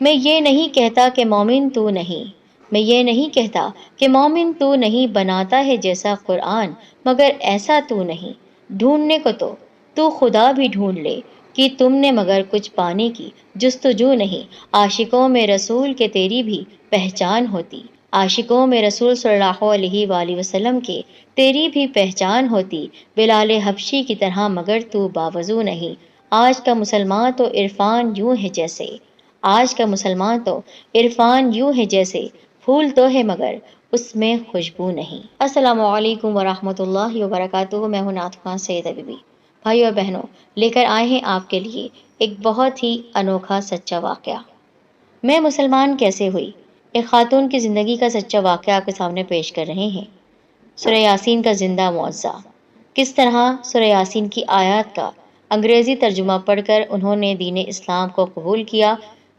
میں یہ نہیں کہتا کہ مومن تو نہیں، میں یہ نہیں کہتا کہ مومن تو نہیں، بناتا ہے جیسا قرآن مگر ایسا تو نہیں، ڈھونڈنے کو تو خدا بھی ڈھونڈ لے کہ تم نے مگر کچھ پانے کی جستجو نہیں، عاشقوں میں رسول کے تیری بھی پہچان ہوتی، عاشقوں میں رسول صلی اللہ علیہ وآلہ وسلم کے تیری بھی پہچان ہوتی، بلال حبشی کی طرح مگر تو باوضو نہیں، آج کا مسلمان تو عرفان یوں ہے جیسے، آج کا مسلمان تو عرفان یوں ہے جیسے، پھول تو ہے مگر اس میں خوشبو نہیں۔ السلام علیکم ورحمۃ اللہ وبرکاتہ، میں ہوں نعت خواں سیدہ بی بی۔ بھائیو اور بہنوں، لے کر آئے ہیں آپ کے لیے ایک بہت ہی انوکھا سچا واقعہ۔ میں مسلمان کیسے ہوئی، ایک خاتون کی زندگی کا سچا واقعہ آپ کے سامنے پیش کر رہے ہیں۔ سورہ یاسین کا زندہ معجزہ، کس طرح سورہ یاسین کی آیات کا انگریزی ترجمہ پڑھ کر انہوں نے دین اسلام کو قبول کیا،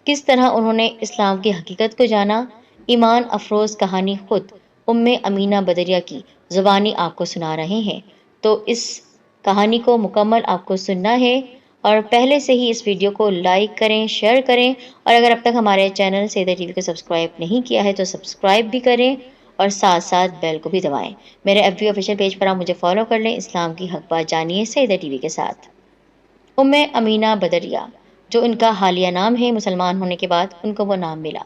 کس طرح انہوں نے اسلام کی حقیقت کو جانا۔ ایمان افروز کہانی خود امینہ بدریہ کی زبانی آپ کو سنا رہے ہیں، تو اس کہانی کو مکمل آپ کو سننا ہے، اور پہلے سے ہی اس ویڈیو کو لائک کریں، شیئر کریں، اور اگر اب تک ہمارے چینل سیدہ ٹی وی کو سبسکرائب نہیں کیا ہے تو سبسکرائب بھی کریں اور ساتھ ساتھ بیل کو بھی دبائیں۔ میرے ایف بی آفیشیل پیج پر آپ مجھے فالو کر لیں۔ اسلام کی حق بات جانیے سیدہ ٹی وی کے ساتھ۔ امینہ بدریہ، جو ان کا حالیہ نام ہے، مسلمان ہونے کے بعد ان کو وہ نام ملا۔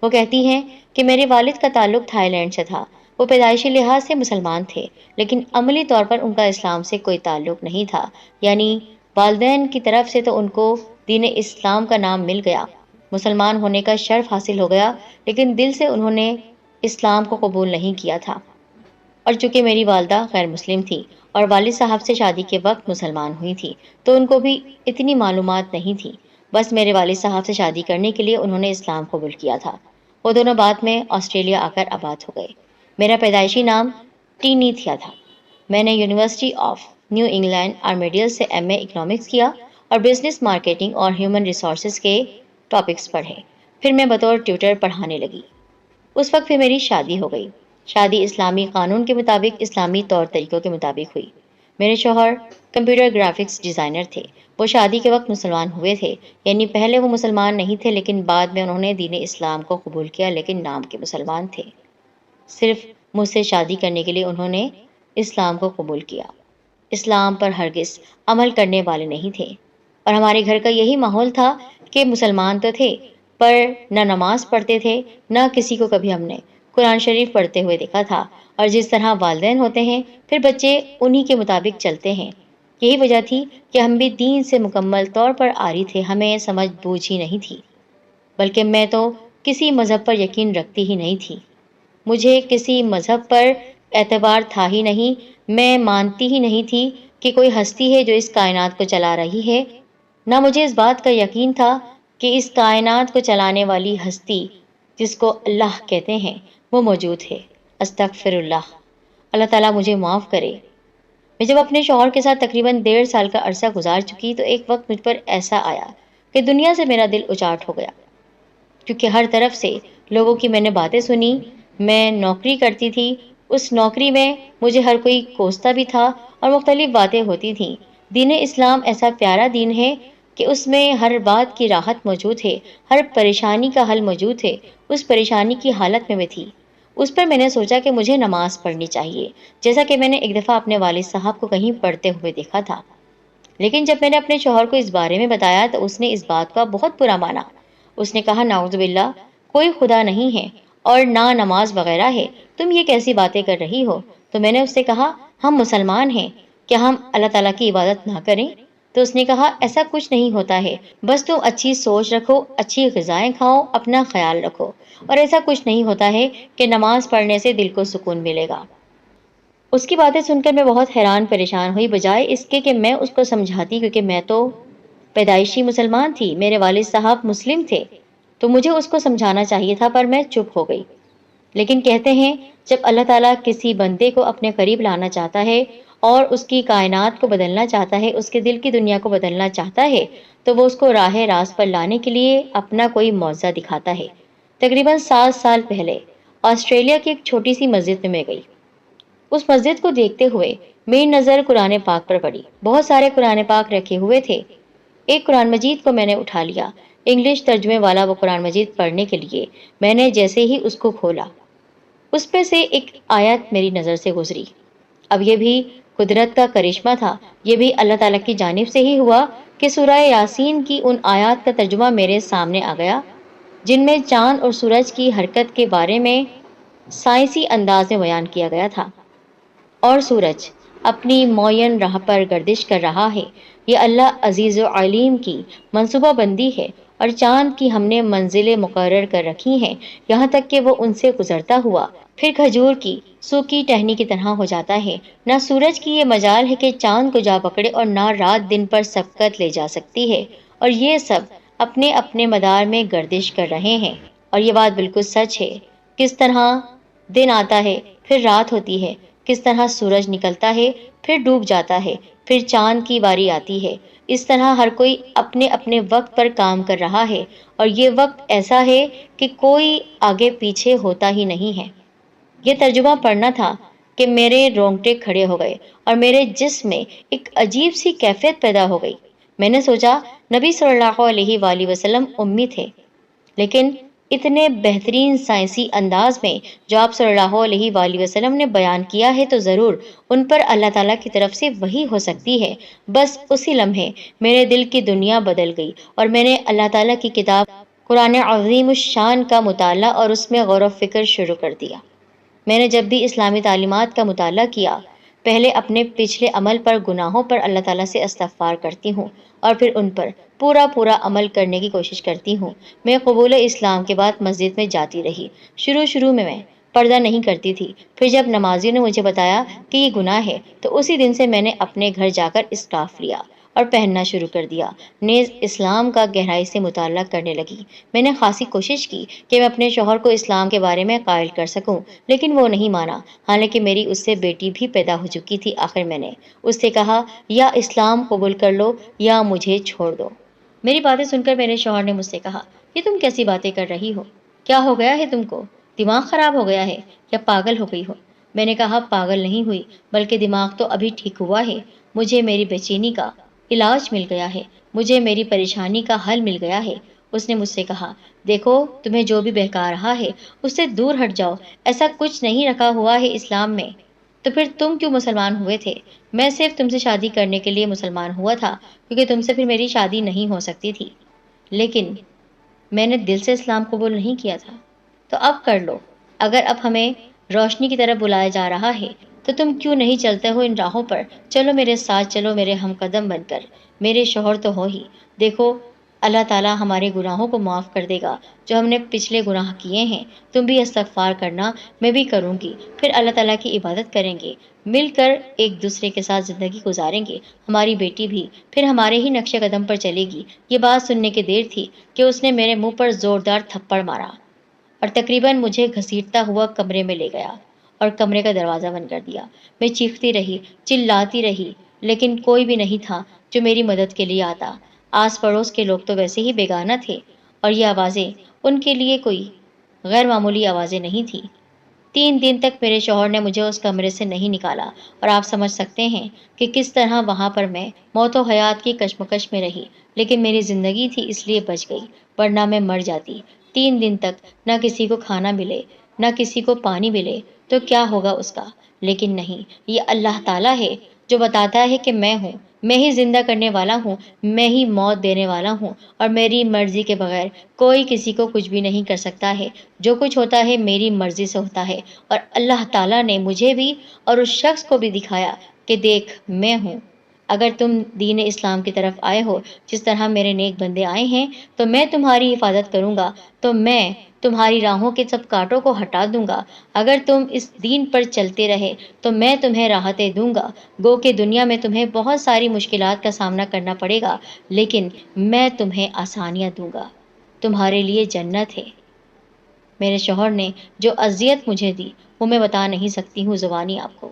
وہ کہتی ہیں کہ میرے والد کا تعلق تھائی لینڈ سے تھا، وہ پیدائشی لحاظ سے مسلمان تھے لیکن عملی طور پر ان کا اسلام سے کوئی تعلق نہیں تھا، یعنی والدین کی طرف سے تو ان کو دین اسلام کا نام مل گیا، مسلمان ہونے کا شرف حاصل ہو گیا، لیکن دل سے انہوں نے اسلام کو قبول نہیں کیا تھا۔ اور چونکہ میری والدہ غیر مسلم تھی اور والد صاحب سے شادی کے وقت مسلمان ہوئی تھی تو ان کو بھی اتنی معلومات نہیں تھی، بس میرے والد صاحب سے شادی کرنے کے لیے انہوں نے اسلام قبول کیا تھا۔ وہ دونوں بعد میں آسٹریلیا آ کر آباد ہو گئے۔ میرا پیدائشی نام ٹینیتھیا تھا۔ میں نے یونیورسٹی آف نیو انگلینڈ آرمیڈیل سے ایم اے اکنامکس کیا اور بزنس مارکیٹنگ اور ہیومن ریسورسز کے ٹاپکس پڑھے، پھر میں بطور ٹیوٹر پڑھانے لگی۔ اس وقت پھر میری شادی ہو گئی۔ شادی اسلامی قانون کے مطابق، اسلامی طور طریقوں کے مطابق ہوئی۔ میرے شوہر کمپیوٹر گرافکس ڈیزائنر تھے۔ وہ شادی کے وقت مسلمان ہوئے تھے، یعنی پہلے وہ مسلمان نہیں تھے لیکن بعد میں انہوں نے دین اسلام کو قبول کیا، لیکن نام کے مسلمان تھے۔ صرف مجھ سے شادی کرنے کے لیے انہوں نے اسلام کو قبول کیا، اسلام پر ہرگز عمل کرنے والے نہیں تھے۔ اور ہمارے گھر کا یہی ماحول تھا کہ مسلمان تو تھے پر نہ نماز پڑھتے تھے، نہ کسی کو کبھی ہم نے قرآن شریف پڑھتے ہوئے دیکھا تھا، اور جس طرح والدین ہوتے ہیں پھر بچے انہی کے مطابق چلتے ہیں۔ یہی وجہ تھی کہ ہم بھی دین سے مکمل طور پر عاری تھے، ہمیں سمجھ بوجھ ہی نہیں تھی، بلکہ میں تو کسی مذہب پر یقین رکھتی ہی نہیں تھی، مجھے کسی مذہب پر اعتبار تھا ہی نہیں، میں مانتی ہی نہیں تھی کہ کوئی ہستی ہے جو اس کائنات کو چلا رہی ہے، نہ مجھے اس بات کا یقین تھا کہ اس کائنات کو چلانے والی ہستی جس کو اللہ کہتے ہیں وہ موجود ہے۔ استغفر اللہ، اللہ تعالیٰ مجھے معاف کرے۔ میں جب اپنے شوہر کے ساتھ تقریباً 1.5 سال کا عرصہ گزار چکی تو ایک وقت مجھ پر ایسا آیا کہ دنیا سے میرا دل اچاٹ ہو گیا، کیونکہ ہر طرف سے لوگوں کی میں نے باتیں سنی۔ میں نوکری کرتی تھی، اس نوکری میں مجھے ہر کوئی کوستا بھی تھا اور مختلف باتیں ہوتی تھیں۔ دین اسلام ایسا پیارا دین ہے کہ اس میں ہر بات کی راحت موجود ہے، ہر پریشانی کا حل موجود ہے۔ اس پریشانی کی حالت میں تھی، اس پر میں نے سوچا کہ مجھے نماز پڑھنی چاہیے، جیسا کہ میں نے ایک دفعہ اپنے والد صاحب کو کہیں پڑھتے ہوئے دیکھا تھا۔ لیکن جب میں نے اپنے شوہر کو اس بارے میں بتایا تو اس نے اس بات کا بہت برا مانا۔ اس نے کہا، نعوذ باللہ، کوئی خدا نہیں ہے اور نہ نماز وغیرہ ہے، تم یہ کیسی باتیں کر رہی ہو؟ تو میں نے اس سے کہا، ہم مسلمان ہیں، کیا ہم اللہ تعالیٰ کی عبادت نہ کریں؟ تو اس نے کہا، ایسا کچھ نہیں ہوتا ہے، بس تم اچھی سوچ رکھو، اچھی غذائیں کھاؤ، اپنا خیال رکھو، اور ایسا کچھ نہیں ہوتا ہے کہ نماز پڑھنے سے دل کو سکون ملے گا۔ اس کی باتیں سن کر میں بہت حیران پریشان ہوئی، بجائے اس کے کہ میں اس کو سمجھاتی، کیونکہ میں تو پیدائشی مسلمان تھی، میرے والد صاحب مسلم تھے تو مجھے اس کو سمجھانا چاہیے تھا، پر میں چپ ہو گئی۔ لیکن کہتے ہیں جب اللہ تعالیٰ کسی بندے کو اپنے قریب لانا چاہتا ہے اور اس کی کائنات کو بدلنا چاہتا ہے، اس کے دل کی دنیا کو بدلنا چاہتا ہے، تو وہ اس کو راہ راست پر لانے کے لیے اپنا کوئی معجزہ دکھاتا ہے۔ تقریباً 7 سال پہلے آسٹریلیا کی ایک چھوٹی سی مسجد میں گئی۔ اس مسجد کو دیکھتے ہوئے میری نظر قرآن پاک پر پڑی۔ بہت سارے قرآن پاک رکھے ہوئے تھے۔ ایک قرآن مجید کو میں نے اٹھا لیا، انگلش ترجمے والا وہ قرآن مجید پڑھنے کے لیے میں نے جیسے ہی اس کو کھولا، اس میں سے ایک آیت میری نظر سے گزری۔ اب یہ بھی قدرت کا کرشمہ تھا، یہ بھی اللہ تعالیٰ کی جانب سے ہی ہوا کہ سورہ یاسین کی ان آیات کا ترجمہ میرے سامنے آ گیا جن میں چاند اور سورج کی حرکت کے بارے میں سائنسی انداز میں بیان کیا گیا تھا۔ اور سورج اپنی معین راہ پر گردش کر رہا ہے، یہ اللہ عزیز و علیم کی منصوبہ بندی ہے، اور چاند کی ہم نے منزلیں مقرر کر رکھی ہیں یہاں تک کہ وہ ان سے گزرتا ہوا پھر کھجور کی سوکھی ٹہنی کی طرح ہو جاتا ہے۔ نہ سورج کی یہ مجال ہے کہ چاند کو جا پکڑے اور نہ رات دن پر سبقت لے جا سکتی ہے، اور یہ سب اپنے اپنے مدار میں گردش کر رہے ہیں۔ اور یہ بات بالکل سچ ہے، کس طرح دن آتا ہے پھر رات ہوتی ہے، کس طرح سورج نکلتا ہے پھر ڈوب جاتا ہے، پھر چاند کی باری آتی ہے، اس طرح ہر کوئی اپنے اپنے وقت پر کام کر رہا ہے، اور یہ وقت ایسا ہے کہ کوئی آگے پیچھے ہوتا ہی نہیں ہے۔ یہ ترجمہ پڑھنا تھا کہ میرے رونگٹے کھڑے ہو گئے اور میرے جسم میں ایک عجیب سی کیفیت پیدا ہو گئی۔ میں نے سوچا نبی صلی اللہ علیہ وآلہ وسلم امی تھے، لیکن اتنے بہترین سائنسی انداز میں جو آپ صلی اللہ علیہ وآلہ وسلم نے بیان کیا ہے تو ضرور ان پر اللہ تعالیٰ کی طرف سے وحی ہو سکتی ہے۔ بس اسی لمحے میرے دل کی دنیا بدل گئی اور میں نے اللہ تعالیٰ کی کتاب قرآن عظیم الشان کا مطالعہ اور اس میں غور و فکر شروع کر دیا۔ میں نے جب بھی اسلامی تعلیمات کا مطالعہ کیا، پہلے اپنے پچھلے عمل پر گناہوں پر اللہ تعالیٰ سے استغفار کرتی ہوں اور پھر ان پر پورا عمل کرنے کی کوشش کرتی ہوں۔ میں قبول اسلام کے بعد مسجد میں جاتی رہی۔ شروع میں پردہ نہیں کرتی تھی، پھر جب نمازیوں نے مجھے بتایا کہ یہ گناہ ہے تو اسی دن سے میں نے اپنے گھر جا کر اسکارف لیا اور پہننا شروع کر دیا، نیز اسلام کا گہرائی سے مطالعہ کرنے لگی۔ میں نے خاصی کوشش کی کہ میں اپنے شوہر کو اسلام کے بارے میں قائل کر سکوں، لیکن وہ نہیں مانا، حالانکہ میری اس سے بیٹی بھی پیدا ہو چکی تھی۔ آخر میں نے اس سے کہا یا اسلام قبول کر لو یا مجھے چھوڑ دو۔ میری باتیں سن کر میرے شوہر نے مجھ سے کہا یہ تم کیسی باتیں کر رہی ہو؟ کیا ہو گیا ہے تم کو؟ دماغ خراب ہو گیا ہے یا پاگل ہو گئی ہو؟ میں نے کہا پاگل نہیں ہوئی، بلکہ دماغ تو ابھی ٹھیک ہوا ہے، مجھے میری بے چینی کا علاج مل گیا ہے، مجھے میری پریشانی کا حل مل گیا ہے۔ اس نے مجھ سے کہا دیکھو تمہیں جو بھی بہکا رہا ہے اس سے دور ہٹ جاؤ، ایسا کچھ نہیں رکھا ہوا ہے اسلام میں۔ تو پھر تم کیوں مسلمان ہوئے تھے؟ میں صرف تم سے شادی کرنے کے لیے مسلمان ہوا تھا، کیونکہ تم سے پھر میری شادی نہیں ہو سکتی تھی، لیکن میں نے دل سے اسلام قبول نہیں کیا تھا۔ تو اب کر لو، اگر اب ہمیں روشنی کی طرف بلایا جا رہا ہے تو تم کیوں نہیں چلتے ہو ان راہوں پر؟ چلو میرے ساتھ، چلو میرے ہم قدم بن کر۔ میرے شوہر تو ہو ہی، دیکھو اللہ تعالیٰ ہمارے گناہوں کو معاف کر دے گا جو ہم نے پچھلے گناہ کیے ہیں۔ تم بھی استغفار کرنا، میں بھی کروں گی، پھر اللہ تعالیٰ کی عبادت کریں گے، مل کر ایک دوسرے کے ساتھ زندگی گزاریں گے، ہماری بیٹی بھی پھر ہمارے ہی نقش قدم پر چلے گی۔ یہ بات سننے کی دیر تھی کہ اس نے میرے منہ پر زوردار تھپڑ مارا اور تقریباً مجھے گھسیٹتا ہوا کمرے میں لے گیا اور کمرے کا دروازہ بند کر دیا۔ میں چیختی رہی، چلاتی رہی، لیکن کوئی بھی نہیں تھا جو میری مدد کے لیے آتا۔ آس پڑوس کے لوگ تو ویسے ہی بیگانہ تھے اور یہ آوازیں ان کے لیے کوئی غیر معمولی آوازیں نہیں تھیں۔ 3 دن تک میرے شوہر نے مجھے اس کمرے سے نہیں نکالا اور آپ سمجھ سکتے ہیں کہ کس طرح وہاں پر میں موت و حیات کی کشمکش میں رہی، لیکن میری زندگی تھی اس لیے بچ گئی، ورنہ میں مر جاتی۔ 3 دن تک نہ کسی کو کھانا ملے نہ کسی کو پانی ملے تو کیا ہوگا اس کا؟ لیکن نہیں، یہ اللہ تعالیٰ ہے جو بتاتا ہے کہ میں ہوں، میں ہی زندہ کرنے والا ہوں، میں ہی موت دینے والا ہوں، اور میری مرضی کے بغیر کوئی کسی کو کچھ بھی نہیں کر سکتا ہے۔ جو کچھ ہوتا ہے میری مرضی سے ہوتا ہے، اور اللہ تعالیٰ نے مجھے بھی اور اس شخص کو بھی دکھایا کہ دیکھ میں ہوں۔ اگر تم دین اسلام کی طرف آئے ہو جس طرح میرے نیک بندے آئے ہیں تو میں تمہاری حفاظت کروں گا، تو میں تمہاری راہوں کے سب کانٹوں کو ہٹا دوں گا۔ اگر تم اس دین پر چلتے رہے تو میں تمہیں راحتیں دوں گا، گو کہ دنیا میں تمہیں بہت ساری مشکلات کا سامنا کرنا پڑے گا، لیکن میں تمہیں آسانیاں دوں گا، تمہارے لیے جنت ہے۔ میرے شوہر نے جو اذیت مجھے دی وہ میں بتا نہیں سکتی ہوں زبانی آپ کو۔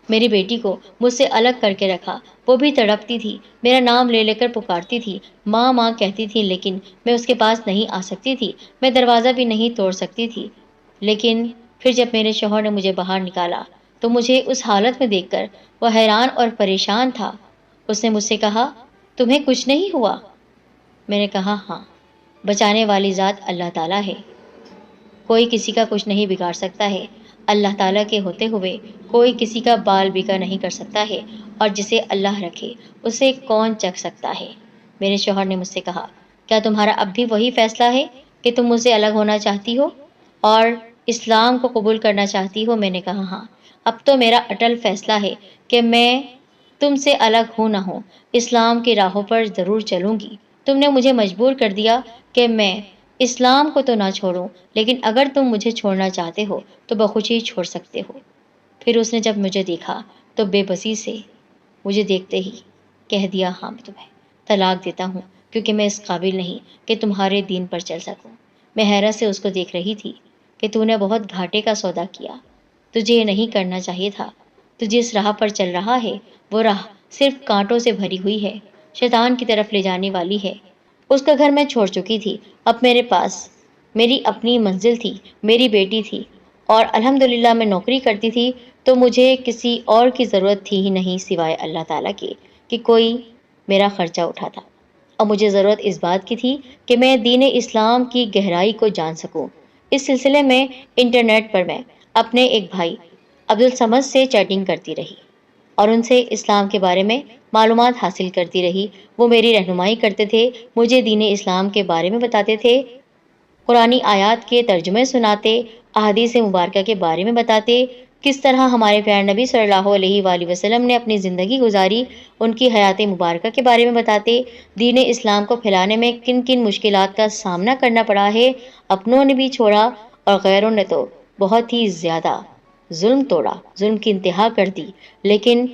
میری بیٹی کو مجھ سے الگ کر کے رکھا، وہ بھی تڑپتی تھی، میرا نام لے لے کر پکارتی تھی، ماں ماں کہتی تھی، لیکن میں اس کے پاس نہیں آ سکتی تھی، میں دروازہ بھی نہیں توڑ سکتی تھی۔ لیکن پھر جب میرے شوہر نے مجھے باہر نکالا تو مجھے اس حالت میں دیکھ کر وہ حیران اور پریشان تھا۔ اس نے مجھ سے کہا تمہیں کچھ نہیں ہوا؟ میں نے کہا ہاں۔ بچانے والی ذات اللہ تعالیٰ ہے، کوئی کسی کا کچھ نہیں بگاڑ سکتا ہے۔ اللہ تعالیٰ کے ہوتے ہوئے کوئی کسی کا بال بیکا نہیں کر سکتا ہے، اور جسے اللہ رکھے اسے کون چکھ سکتا ہے۔ میرے شوہر نے مجھ سے کہا، کیا تمہارا اب بھی وہی فیصلہ ہے کہ تم مجھ سے الگ ہونا چاہتی ہو اور اسلام کو قبول کرنا چاہتی ہو؟ میں نے کہا ہاں، اب تو میرا اٹل فیصلہ ہے کہ میں تم سے الگ ہوں نہ ہوں، اسلام کی راہوں پر ضرور چلوں گی۔ تم نے مجھے مجبور کر دیا کہ میں اسلام کو تو نہ چھوڑوں، لیکن اگر تم مجھے چھوڑنا چاہتے ہو تو بخوشی چھوڑ سکتے ہو۔ پھر اس نے جب مجھے دیکھا تو بے بسی سے مجھے دیکھتے ہی کہہ دیا، ہاں میں تمہیں طلاق دیتا ہوں، کیونکہ میں اس قابل نہیں کہ تمہارے دین پر چل سکوں۔ میں حیرت سے اس کو دیکھ رہی تھی کہ تو نے بہت گھاٹے کا سودا کیا، تجھے یہ نہیں کرنا چاہیے تھا۔ تو جس راہ پر چل رہا ہے وہ راہ صرف کانٹوں سے بھری ہوئی ہے، شیطان کی طرف لے جانے والی ہے۔ اس کا گھر میں چھوڑ چکی تھی، اب میرے پاس میری اپنی منزل تھی، میری بیٹی تھی، اور الحمدللہ میں نوکری کرتی تھی، تو مجھے کسی اور کی ضرورت تھی ہی نہیں سوائے اللہ تعالیٰ کے کہ کوئی میرا خرچہ اٹھاتا۔ اور مجھے ضرورت اس بات کی تھی کہ میں دین اسلام کی گہرائی کو جان سکوں۔ اس سلسلے میں انٹرنیٹ پر میں اپنے ایک بھائی عبدالصمد سے چیٹنگ کرتی رہی اور ان سے اسلام کے بارے میں معلومات حاصل کرتی رہی۔ وہ میری رہنمائی کرتے تھے، مجھے دین اسلام کے بارے میں بتاتے تھے، قرآنی آیات کے ترجمے سناتے، احادیث مبارکہ کے بارے میں بتاتے، کس طرح ہمارے پیارے نبی صلی اللہ علیہ وآلہ وسلم نے اپنی زندگی گزاری، ان کی حیات مبارکہ کے بارے میں بتاتے، دین اسلام کو پھیلانے میں کن کن مشکلات کا سامنا کرنا پڑا ہے، اپنوں نے بھی چھوڑا اور غیروں نے تو بہت ہی زیادہ ظلم توڑا، ظلم کی انتہا کر دی، لیکن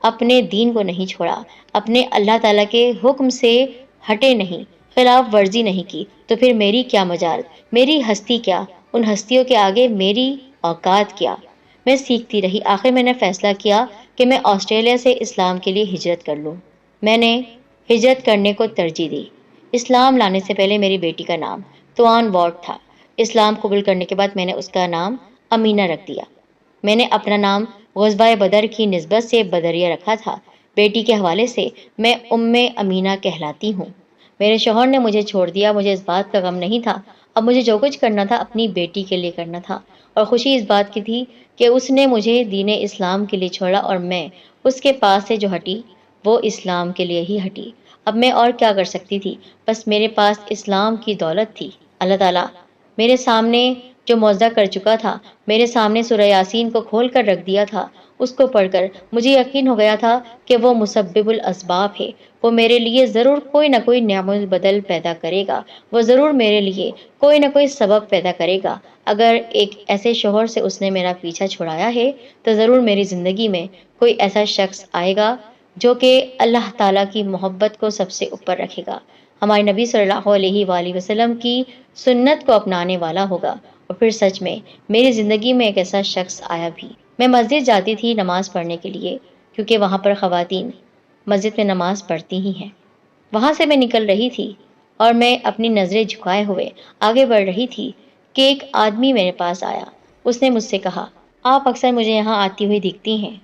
اپنے دین کو نہیں چھوڑا، اپنے اللہ تعالیٰ کے حکم سے ہٹے نہیں، خلاف ورزی نہیں کی۔ تو پھر میری کیا مجال، میری ہستی کیا، ان ہستیوں کے آگے میری اوقات کیا؟ میں سیکھتی رہی، آخر میں نے فیصلہ کیا کہ میں آسٹریلیا سے اسلام کے لیے ہجرت کر لوں۔ میں نے ہجرت کرنے کو ترجیح دی۔ اسلام لانے سے پہلے میری بیٹی کا نام توان وارڈ تھا۔ اسلام قبول کرنے کے بعد میں نے اس کا نام امینہ رکھ دیا۔ میں نے اپنا نام غزوہ بدر کی نسبت سے بدریہ رکھا تھا۔ بیٹی کے حوالے سے میں ام امینہ کہلاتی ہوں۔ میرے شوہر نے مجھے چھوڑ دیا، مجھے اس بات کا غم نہیں تھا۔ اب مجھے جو کچھ کرنا تھا اپنی بیٹی کے لیے کرنا تھا، اور خوشی اس بات کی تھی کہ اس نے مجھے دین اسلام کے لیے چھوڑا اور میں اس کے پاس سے جو ہٹی وہ اسلام کے لیے ہی ہٹی۔ اب میں اور کیا کر سکتی تھی؟ بس میرے پاس اسلام کی دولت تھی۔ اللہ تعالیٰ میرے سامنے جو معجزہ کر چکا تھا، میرے سامنے سورہ یاسین کو کھول کر رکھ دیا تھا، اس کو پڑھ کر مجھے یقین ہو گیا تھا کہ وہ مسبب الاسباب ہے، وہ میرے لیے ضرور کوئی نہ کوئی نعم البدل پیدا کرے گا، وہ ضرور میرے لیے کوئی نہ کوئی سبب پیدا کرے گا۔ اگر ایک ایسے شوہر سے اس نے میرا پیچھا چھڑایا ہے تو ضرور میری زندگی میں کوئی ایسا شخص آئے گا جو کہ اللہ تعالیٰ کی محبت کو سب سے اوپر رکھے گا، ہمارے نبی صلی اللہ علیہ وآلہ وسلم کی سنت کو اپنانے والا ہوگا۔ اور پھر سچ میں میری زندگی میں ایک ایسا شخص آیا بھی۔ میں مسجد جاتی تھی نماز پڑھنے کے لیے، کیونکہ وہاں پر خواتین مسجد میں نماز پڑھتی ہی ہیں۔ وہاں سے میں نکل رہی تھی اور میں اپنی نظریں جھکائے ہوئے آگے بڑھ رہی تھی کہ ایک آدمی میرے پاس آیا۔ اس نے مجھ سے کہا، آپ اکثر مجھے یہاں آتی ہوئی دکھتی ہیں۔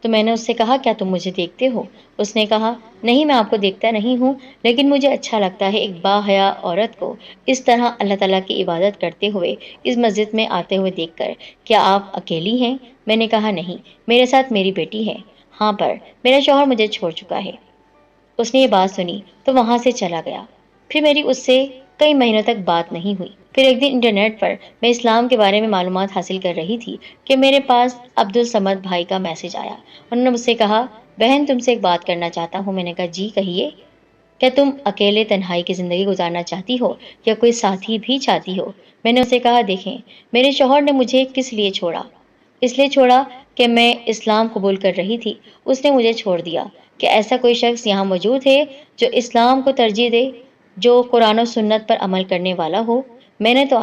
تو میں نے اس سے کہا، کیا تم مجھے دیکھتے ہو؟ اس نے کہا، نہیں میں آپ کو دیکھتا نہیں ہوں، لیکن مجھے اچھا لگتا ہے ایک باحیا عورت کو اس طرح اللہ تعالیٰ کی عبادت کرتے ہوئے اس مسجد میں آتے ہوئے دیکھ کر۔ کیا آپ اکیلی ہیں؟ میں نے کہا نہیں، میرے ساتھ میری بیٹی ہے۔ ہاں، پر میرا شوہر مجھے چھوڑ چکا ہے۔ اس نے یہ بات سنی تو وہاں سے چلا گیا۔ پھر میری اس سے کئی مہینوں تک بات نہیں ہوئی۔ پھر ایک دن انٹرنیٹ پر میں اسلام کے بارے میں معلومات حاصل کر رہی تھی کہ میرے پاس عبدالصمد بھائی کا میسج آیا۔ انہوں نے مجھ سے کہا، بہن تم سے ایک بات کرنا چاہتا ہوں۔ میں نے کہا جی کہیے۔ کیا تم اکیلے تنہائی کی زندگی گزارنا چاہتی ہو یا کوئی ساتھی بھی چاہتی ہو؟ میں نے اسے کہا، دیکھیں میرے شوہر نے مجھے کس لیے چھوڑا؟ اس لیے چھوڑا کہ میں اسلام قبول کر رہی تھی، اس نے مجھے چھوڑ دیا۔ کہ ایسا کوئی شخص یہاں موجود ہے جو اسلام کو ترجیح دے، جو قرآن و سنت پر عمل کرنے والا ہو؟ میں نے تو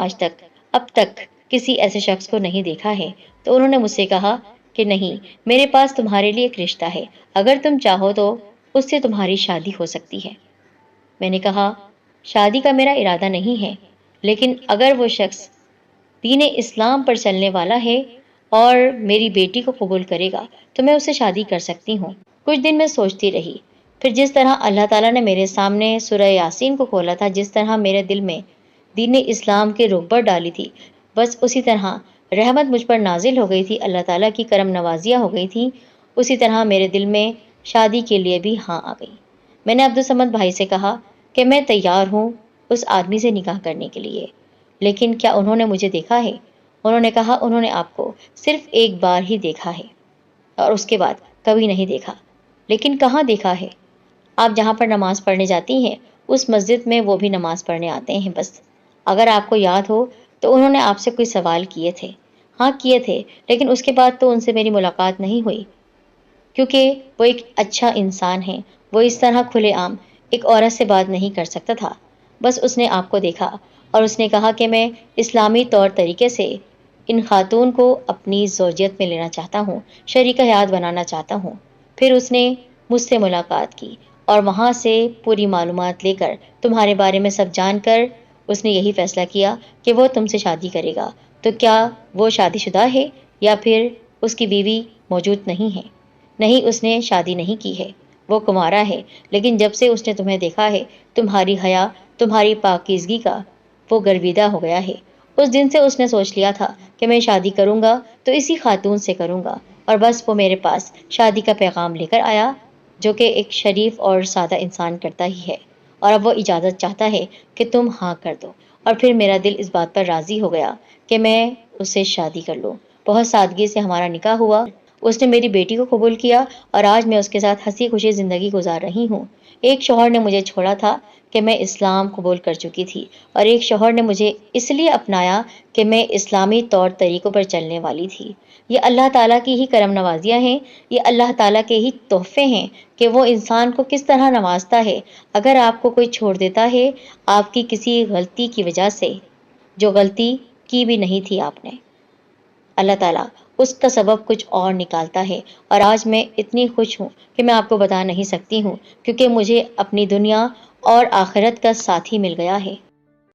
اب تک کسی ایسے شخص کو نہیں دیکھا ہے۔ تو انہوں نے مجھ سے کہا کہ نہیں، میرے پاس تمہارے لیے ایک رشتہ ہے، اگر تم چاہو تو اس سے تمہاری شادی ہو سکتی ہے۔ میں نے کہا، شادی کا میرا ارادہ نہیں ہے، لیکن اگر وہ شخص دین اسلام پر چلنے والا ہے اور میری بیٹی کو قبول کرے گا تو میں اسے شادی کر سکتی ہوں۔ کچھ دن میں سوچتی رہی پھر جس طرح اللہ تعالیٰ نے میرے سامنے سورہ یاسین کو کھولا تھا، جس طرح میرے دل میں دین اسلام کی رغبت ڈالی تھی، بس اسی طرح رحمت مجھ پر نازل ہو گئی تھی، اللہ تعالیٰ کی کرم نوازیاں ہو گئی تھیں، اسی طرح میرے دل میں شادی کے لیے بھی ہاں آ گئی۔ میں نے عبدالصمد بھائی سے کہا کہ میں تیار ہوں اس آدمی سے نکاح کرنے کے لیے، لیکن کیا انہوں نے مجھے دیکھا ہے؟ انہوں نے کہا انہوں نے آپ کو صرف ایک بار ہی دیکھا ہے اور اس کے بعد کبھی نہیں دیکھا۔ لیکن کہاں دیکھا ہے؟ آپ جہاں پر نماز پڑھنے جاتی ہیں اس مسجد میں وہ بھی نماز پڑھنے آتے ہیں بس۔ اگر آپ کو یاد ہو تو انہوں نے آپ سے کوئی سوال کیے تھے؟ ہاں کیے تھے، لیکن اس کے بعد تو ان سے میری ملاقات نہیں ہوئی، کیونکہ وہ ایک اچھا انسان ہے، وہ اس طرح کھلے عام ایک عورت سے بات نہیں کر سکتا تھا۔ بس اس نے آپ کو دیکھا اور اس نے کہا کہ میں اسلامی طور طریقے سے ان خاتون کو اپنی زوجیت میں لینا چاہتا ہوں، شریک حیات بنانا چاہتا ہوں۔ پھر اس نے مجھ سے ملاقات کی اور وہاں سے پوری معلومات لے کر، تمہارے بارے میں سب جان کر، اس نے یہی فیصلہ کیا کہ وہ تم سے شادی کرے گا۔ تو کیا وہ شادی شدہ ہے یا پھر اس کی بیوی موجود نہیں ہے؟ نہیں، اس نے شادی نہیں کی ہے، وہ کنوارا ہے، لیکن جب سے اس نے تمہیں دیکھا ہے، تمہاری حیا، تمہاری پاکیزگی کا وہ گرویدہ ہو گیا ہے۔ اس دن سے اس نے سوچ لیا تھا کہ میں شادی کروں گا تو اسی خاتون سے کروں گا، اور بس وہ میرے پاس شادی کا پیغام لے کر آیا، جو کہ ایک شریف اور سادہ انسان کرتا ہی ہے، اور اب وہ اجازت چاہتا ہے کہ تم ہاں کر دو، اور پھر میرا دل اس بات پر راضی ہو گیا کہ میں اس سے شادی کر لوں۔ بہت سادگی سے ہمارا نکاح ہوا، اس نے میری بیٹی کو قبول کیا اور آج میں اس کے ساتھ ہنسی خوشی زندگی گزار رہی ہوں۔ ایک شوہر نے مجھے چھوڑا تھا کہ میں اسلام قبول کر چکی تھی، اور ایک شوہر نے مجھے اس لیے اپنایا کہ میں اسلامی طور طریقوں پر چلنے والی تھی۔ یہ اللہ تعالیٰ کی ہی کرم نوازیاں ہیں، یہ اللہ تعالیٰ کے ہی تحفے ہیں کہ وہ انسان کو کس طرح نوازتا ہے۔ اگر آپ کو کوئی چھوڑ دیتا ہے آپ کی کسی غلطی کی وجہ سے، جو غلطی کی بھی نہیں تھی آپ نے، اللہ تعالیٰ اس کا سبب کچھ اور نکالتا ہے، اور آج میں اتنی خوش ہوں کہ میں آپ کو بتا نہیں سکتی ہوں، کیونکہ مجھے اپنی دنیا اور آخرت کا ساتھی مل گیا ہے۔